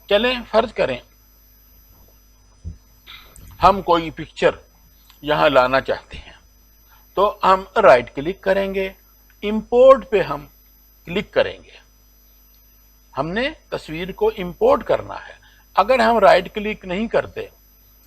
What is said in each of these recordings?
चलें फर्ज करें हम कोई पिक्चर यहां लाना चाहते हैं, तो हम राइट क्लिक करेंगे, इंपोर्ट पे हम क्लिक करेंगे। हमने तस्वीर को इंपोर्ट करना है। अगर हम राइट क्लिक नहीं करते,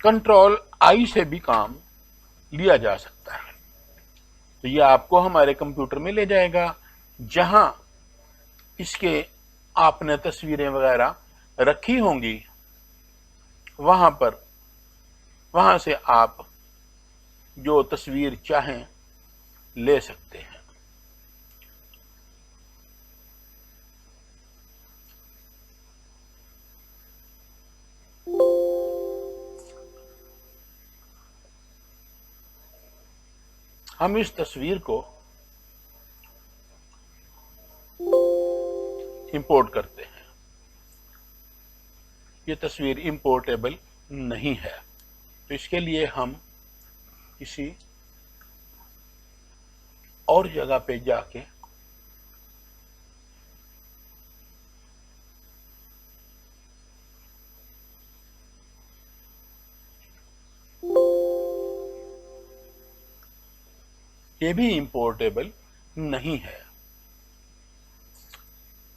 कंट्रोल आई से भी काम लिया जा सकता है। तो ये आपको हमारे कंप्यूटर में ले जाएगा, जहां इसके आपने तस्वीरें वगैरह रखी होंगी, वहां से आप जो तस्वीर चाहें ले सकते हैं। हम इस तस्वीर को इंपोर्ट करते हैं। ये तस्वीर इंपोर्टेबल नहीं है, तो इसके लिए हम किसी और जगह पे जाके ये भी इंपोर्टेबल नहीं है,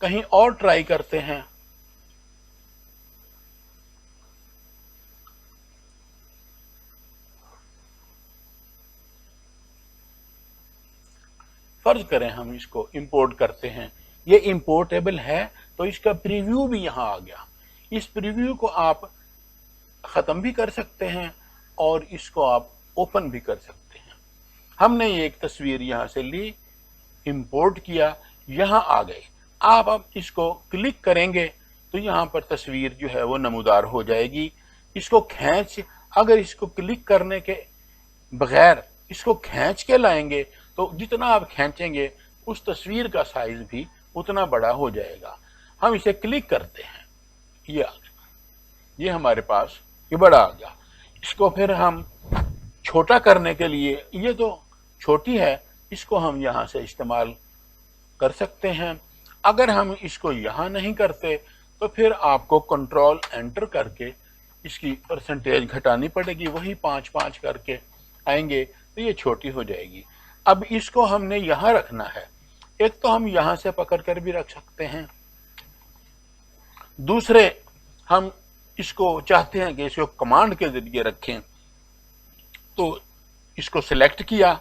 कहीं और ट्राई करते हैं। फर्ज करें हम इसको इंपोर्ट करते हैं, ये इंपोर्टेबल है, तो इसका प्रीव्यू भी यहां आ गया। इस प्रीव्यू को आप खत्म भी कर सकते हैं और इसको आप ओपन भी कर सकते हैं। हमने ये एक तस्वीर यहां से ली, इंपोर्ट किया, यहां आ गए। आप अब इसको क्लिक करेंगे तो यहां पर तस्वीर जो है वो नमूदार हो जाएगी। इसको अगर इसको क्लिक करने के बगैर इसको खींच के लाएंगे तो जितना आप खींचेंगे उस तस्वीर का साइज भी उतना बड़ा हो जाएगा। हम इसे क्लिक करते हैं, ये आ गया, ये हमारे पास ये बड़ा आ गया। इसको फिर हम छोटा करने के लिए, ये तो छोटी है, इसको हम यहां से इस्तेमाल कर सकते हैं। अगर हम इसको यहां नहीं करते तो फिर आपको कंट्रोल एंटर करके इसकी परसेंटेज घटानी पड़ेगी, वही 5-5 करके आएंगे तो ये छोटी हो जाएगी। अब इसको हमने यहां रखना है। एक तो हम यहां से पकड़ कर भी रख सकते हैं, दूसरे हम इसको चाहते हैं कि इसको कमांड के जरिए रखें, तो इसको सिलेक्ट किया,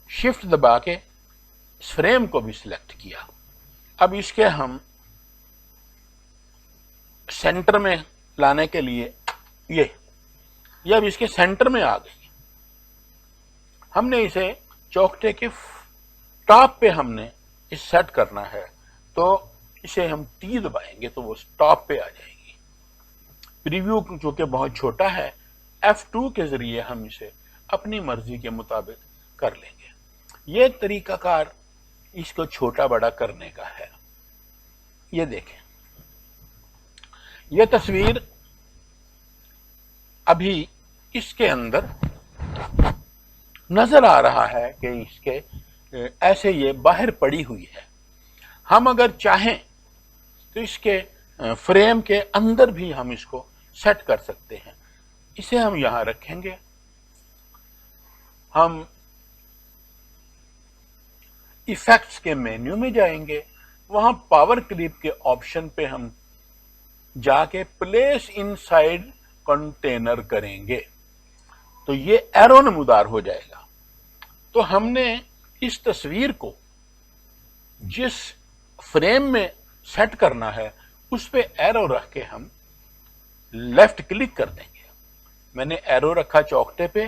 शिफ्ट दबा के इस फ्रेम को भी सिलेक्ट किया। अब इसके हम सेंटर में लाने के लिए ये अब इसके सेंटर में आ गई। हमने इसे चौखटे के टॉप पे हमने इस सेट करना है, तो इसे हम टी दबाएंगे तो वो टॉप पे आ जाएगी। प्रीव्यू जो कि बहुत छोटा है, F2 के जरिए हम इसे अपनी मर्जी के मुताबिक कर लेंगे। ये तरीकाकार इसको छोटा बड़ा करने का है। ये देखें, ये तस्वीर अभी इसके अंदर नजर आ रहा है कि इसके ऐसे ये बाहर पड़ी हुई है। हम अगर चाहें तो इसके फ्रेम के अंदर भी हम इसको सेट कर सकते हैं। इसे हम यहां रखेंगे, हम इफेक्ट्स के मेन्यू में जाएंगे, वहां पावर क्लिप के ऑप्शन पे हम जाके प्लेस इनसाइड कंटेनर करेंगे तो ये एरो नमूदार हो जाएगा। तो हमने इस तस्वीर को जिस फ्रेम में सेट करना है उस पे एरो रख के हम लेफ्ट क्लिक कर देंगे। मैंने एरो रखा चौखटे पे,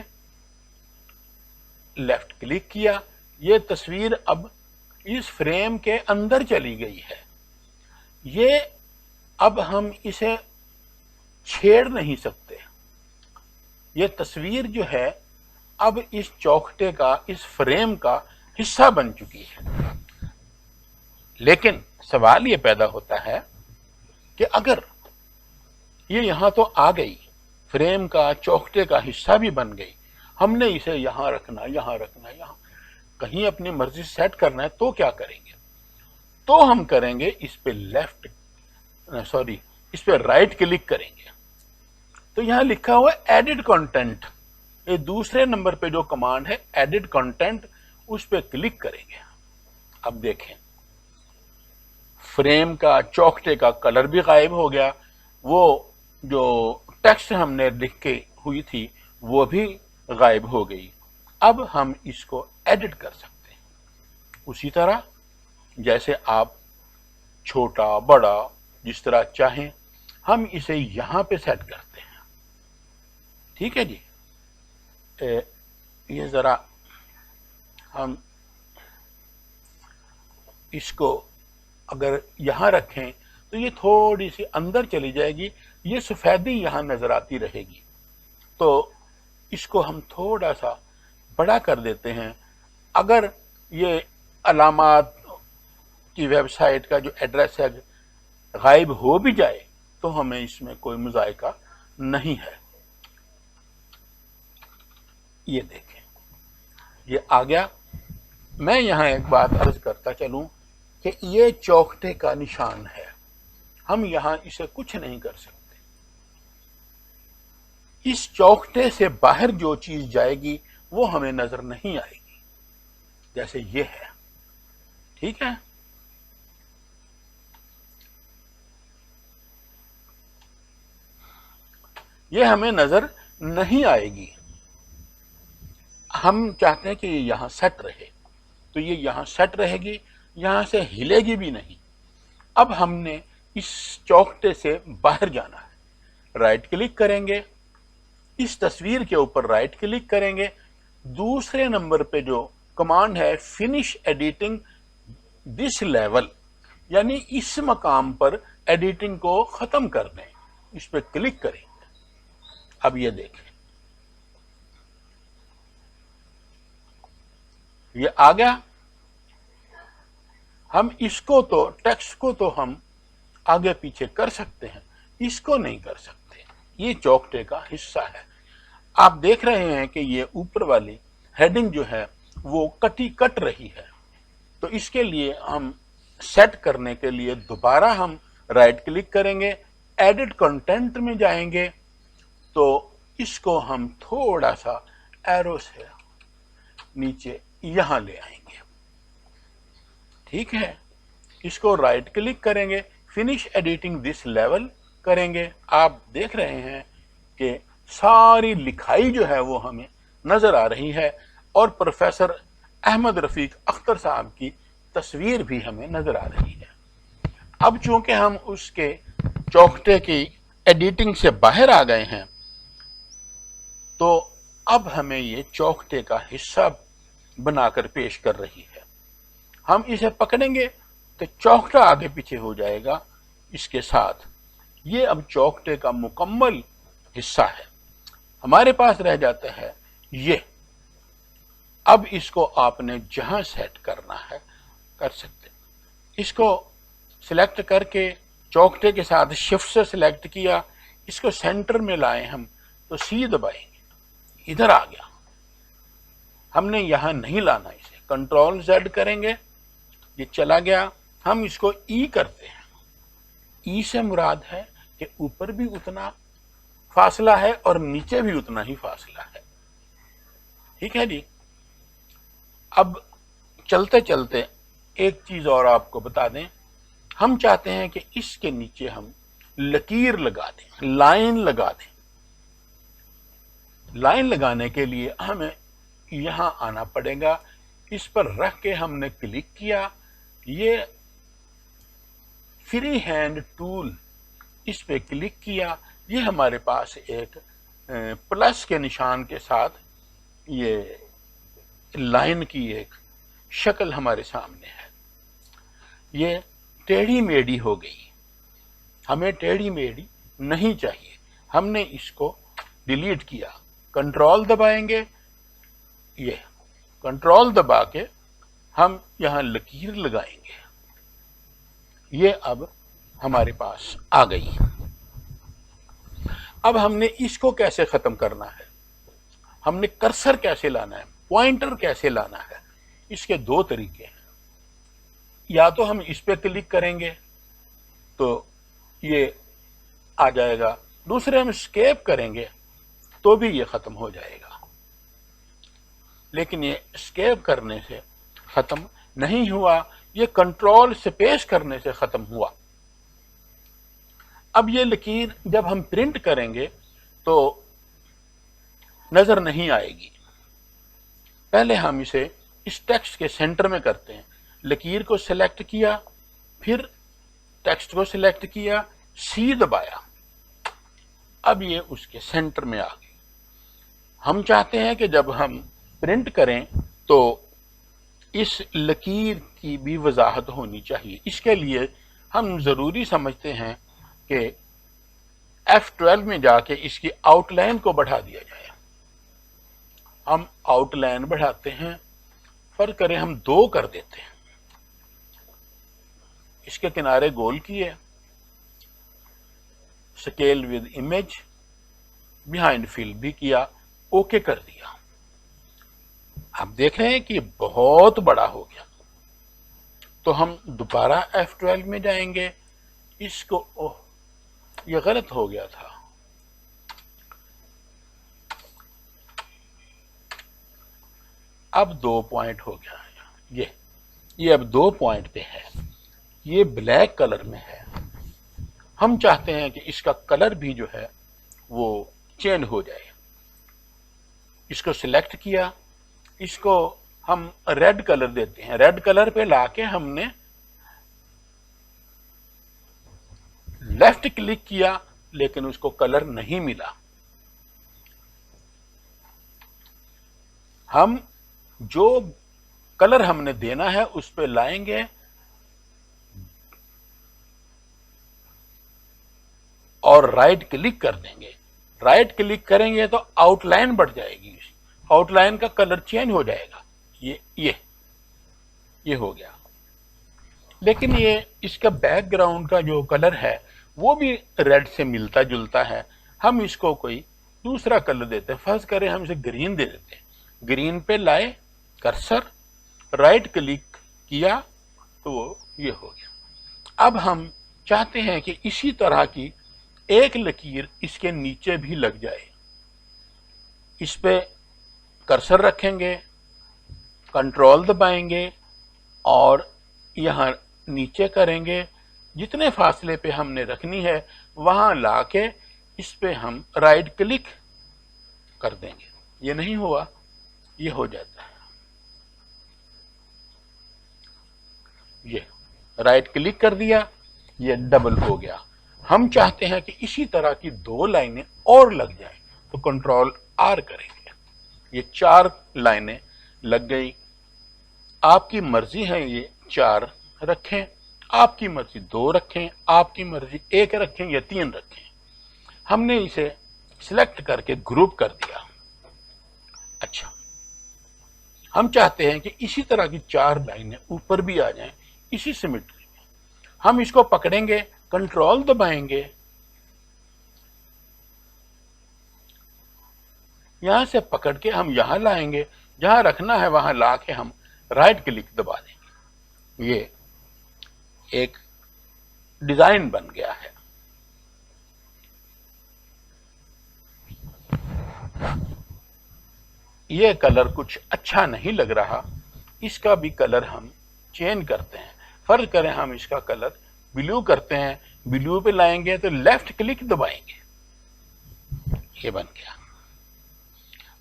लेफ्ट क्लिक किया, ये तस्वीर अब इस फ्रेम के अंदर चली गई है। ये अब हम इसे छेड़ नहीं सकते। ये तस्वीर जो है अब इस चौखटे का, इस फ्रेम का हिस्सा बन चुकी है। लेकिन सवाल ये पैदा होता है कि अगर ये यहां तो आ गई, फ्रेम का, चौखटे का हिस्सा भी बन गई, हमने इसे यहां रखना, यहां रखना, यहां कहीं अपनी मर्जी सेट करना है, तो क्या करेंगे? तो हम करेंगे इस पे लेफ्ट सॉरी, इस पे राइट क्लिक करेंगे तो यहां लिखा हुआ है एडिट कंटेंट। ये दूसरे नंबर पे जो कमांड है एडिट कंटेंट, उस पे क्लिक करेंगे। अब देखें फ्रेम का, चौखटे का कलर भी गायब हो गया, वो जो टेक्स्ट हमने लिख के हुई थी वो भी गायब हो गई। अब हम इसको एडिट कर सकते हैं उसी तरह जैसे आप छोटा बड़ा जिस तरह चाहें हम इसे यहां पे सेट करते हैं। ठीक है जी। ये जरा हम इसको अगर यहां रखें तो ये थोड़ी सी अंदर चली जाएगी, ये सफेदी यहां नजर आती रहेगी। तो इसको हम थोड़ा सा बड़ा कर देते हैं। अगर ये अलामात की वेबसाइट का जो एड्रेस है गायब हो भी जाए तो हमें इसमें कोई मुजायका नहीं है। ये देखें ये आ गया। मैं यहां एक बात अर्ज करता चलूं कि ये चौखटे का निशान है, हम यहां इसे कुछ नहीं कर सकते। इस चौखटे से बाहर जो चीज जाएगी वो हमें नजर नहीं आएगी, जैसे ये है। ठीक है, ये हमें नजर नहीं आएगी। हम चाहते हैं कि ये यहां सेट रहे, तो ये यहां सेट रहेगी, यहां से हिलेगी भी नहीं। अब हमने इस चौखटे से बाहर जाना है। राइट क्लिक करेंगे, इस तस्वीर के ऊपर राइट क्लिक करेंगे, दूसरे नंबर पे जो कमांड है फिनिश एडिटिंग दिस लेवल, यानी इस मकाम पर एडिटिंग को खत्म कर दें, इस पे क्लिक करेंगे। अब ये देखें ये आ गया। हम इसको तो टेक्स्ट को तो हम आगे पीछे कर सकते हैं, इसको नहीं कर सकते। ये चौखटे का हिस्सा है। आप देख रहे हैं कि ये ऊपर वाली हेडिंग जो है वो कट रही है। तो इसके लिए हम सेट करने के लिए दोबारा हम राइट क्लिक करेंगे, एडिट कंटेंट में जाएंगे, तो इसको हम थोड़ा सा एरो से नीचे यहां ले आएंगे। ठीक है, इसको राइट क्लिक करेंगे, फिनिश एडिटिंग दिस लेवल करेंगे। आप देख रहे हैं कि सारी लिखाई जो है वो हमें नजर आ रही है और प्रोफेसर अहमद रफीक अख्तर साहब की तस्वीर भी हमें नजर आ रही है। अब चूंकि हम उसके चौखटे की एडिटिंग से बाहर आ गए हैं, तो अब हमें ये चौखटे का हिस्सा बनाकर पेश कर रही है। हम इसे पकड़ेंगे तो चौखटा आगे पीछे हो जाएगा इसके साथ। ये अब चौखटे का मुकम्मल हिस्सा है। हमारे पास रह जाता है ये। अब इसको आपने जहां सेट करना है कर सकते। इसको सिलेक्ट करके चौखटे के साथ शिफ्ट से सिलेक्ट किया, इसको सेंटर में लाए हम तो सी दबाएंगे, इधर आ गया। हमने यहां नहीं लाना, इसे कंट्रोल जेड करेंगे, ये चला गया। हम इसको ई करते हैं। ई से मुराद है कि ऊपर भी उतना फासला है और नीचे भी उतना ही फासला है। ठीक है जी। अब चलते चलते एक चीज और आपको बता दें, हम चाहते हैं कि इसके नीचे हम लकीर लगा दें, लाइन लगा दें। लाइन लगाने के लिए हमें यहां आना पड़ेगा। इस पर रख के हमने क्लिक किया, ये फ्री हैंड टूल, इस पे क्लिक किया, ये हमारे पास एक प्लस के निशान के साथ ये लाइन की एक शक्ल हमारे सामने है। ये टेढ़ी मेढ़ी हो गई, हमें टेढ़ी मेढ़ी नहीं चाहिए। हमने इसको डिलीट किया, कंट्रोल दबाएंगे, ये कंट्रोल दबा के हम यहां लकीर लगाएंगे। ये अब हमारे पास आ गई। अब हमने इसको कैसे खत्म करना है, हमने कर्सर कैसे लाना है, पॉइंटर कैसे लाना है, इसके दो तरीके हैं। या तो हम इस पे क्लिक करेंगे तो یہ آ جائے گا، دوسرے ہم اسکیپ کریں گے تو بھی یہ ختم ہو جائے گا، لیکن یہ اسکیپ کرنے سے ختم نہیں ہوا، یہ کنٹرول سپیس کرنے سے ختم ہوا۔ اب یہ لکیر جب ہم پرنٹ کریں گے تو نظر نہیں آئے گی۔ پہلے ہم اسے اس ٹیکسٹ کے سینٹر میں کرتے ہیں، لکیر کو سلیکٹ کیا، پھر ٹیکسٹ کو سلیکٹ کیا، سی دبایا، اب یہ اس کے سینٹر میں آ گئی۔ ہم چاہتے ہیں کہ جب ہم پرنٹ کریں تو اس لکیر کی بھی وضاحت ہونی چاہیے، اس کے لیے ہم ضروری سمجھتے ہیں کہ F12 میں جا کے اس کی آؤٹ لائن کو بڑھا دیا جائے۔ ہم آؤٹ لائن بڑھاتے ہیں، فرض کریں ہم 2 کر دیتے ہیں، اس کے کنارے گول کیے، اسکیل ود امیج، بیہائنڈ فل بھی کیا، اوکے کر دیا۔ آپ دیکھ رہے ہیں کہ یہ بہت بڑا ہو گیا، تو ہم دوبارہ F12 میں جائیں گے، اس کو یہ غلط ہو گیا تھا، اب 2 پوائنٹ ہو گیا، یہ اب 2 پوائنٹ پہ ہے، یہ بلیک کلر میں ہے۔ ہم چاہتے ہیں کہ اس کا کلر بھی جو ہے وہ چینج ہو جائے، اس کو سلیکٹ کیا، اس کو ہم ریڈ کلر دیتے ہیں، ریڈ کلر پہ لا کے ہم نے لیفٹ کلک کیا لیکن اس کو کلر نہیں ملا۔ ہم جو کلر ہم نے دینا ہے اس پہ لائیں گے اور رائٹ کلک کر دیں گے، رائٹ کلک کریں گے تو آؤٹ لائن بڑھ جائے گی، آؤٹ لائن کا کلر چینج ہو جائے گا، یہ ہو گیا۔ لیکن یہ اس کا بیک گراؤنڈ کا جو کلر ہے وہ بھی ریڈ سے ملتا جلتا ہے، ہم اس کو کوئی دوسرا کلر دیتے ہیں، فرض کریں ہم اسے گرین دے دیتے ہیں، گرین پہ لائے کرسر، رائٹ کلک کیا تو وہ یہ ہو گیا۔ اب ہم چاہتے ہیں کہ اسی طرح کی ایک لکیر اس کے نیچے بھی لگ جائے، اس پہ کرسر رکھیں گے، کنٹرول دبائیں گے اور یہاں نیچے کریں گے، جتنے فاصلے پہ ہم نے رکھنی ہے وہاں لا کے اس پہ ہم رائٹ کلک کر دیں گے۔ یہ نہیں ہوا، یہ ہو جاتا ہے، یہ رائٹ کلک کر دیا، یہ ڈبل ہو گیا۔ ہم چاہتے ہیں کہ اسی طرح کی 2 لائنیں اور لگ جائیں تو کنٹرول آر کریں گے، یہ 4 لائنیں لگ گئی۔ آپ کی مرضی ہے یہ 4 رکھیں، آپ کی مرضی 2 رکھیں، آپ کی مرضی 1 رکھیں یا 3 رکھیں۔ ہم نے اسے سلیکٹ کر کے گروپ کر دیا۔ اچھا، ہم چاہتے ہیں کہ اسی طرح کی 4 لائنیں اوپر بھی آ جائیں اسی سیمیٹری میں۔ ہم اس کو پکڑیں گے، کنٹرول دبائیں گے، یہاں سے پکڑ کے ہم یہاں لائیں گے، جہاں رکھنا ہے وہاں لا کے ہم رائٹ کلک دبا دیں گے۔ یہ ایک ڈیزائن بن گیا ہے۔ یہ کلر کچھ اچھا نہیں لگ رہا، اس کا بھی کلر ہم چینج کرتے ہیں۔ فرض کریں ہم اس کا کلر بلو کرتے ہیں، بلو پہ لائیں گے تو لیفٹ کلک دبائیں گے، یہ بن گیا۔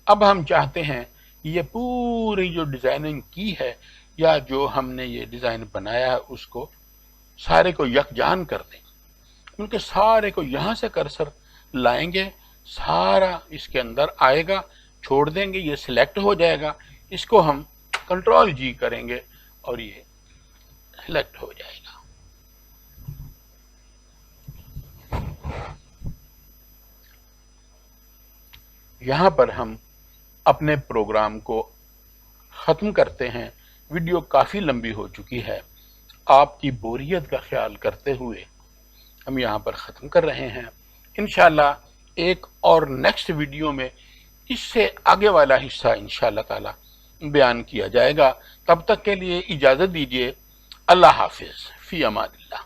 اب ہم چاہتے ہیں یہ پوری جو ڈیزائننگ کی ہے یا جو ہم نے یہ ڈیزائن بنایا ہے اس کو سارے کو یکجان کر دیں، کیونکہ سارے کو یہاں سے کرسر لائیں گے، سارا اس کے اندر آئے گا، چھوڑ دیں گے، یہ سلیکٹ ہو جائے گا، اس کو ہم کنٹرول جی کریں گے اور یہ سلیکٹ ہو جائے گا۔ یہاں پر ہم اپنے پروگرام کو ختم کرتے ہیں، ویڈیو کافی لمبی ہو چکی ہے، آپ کی بوریت کا خیال کرتے ہوئے ہم یہاں پر ختم کر رہے ہیں۔ انشاءاللہ ایک اور نیکسٹ ویڈیو میں اس سے آگے والا حصہ انشاءاللہ تعالی بیان کیا جائے گا۔ تب تک کے لیے اجازت دیجیے، اللہ حافظ، فی امان اللہ۔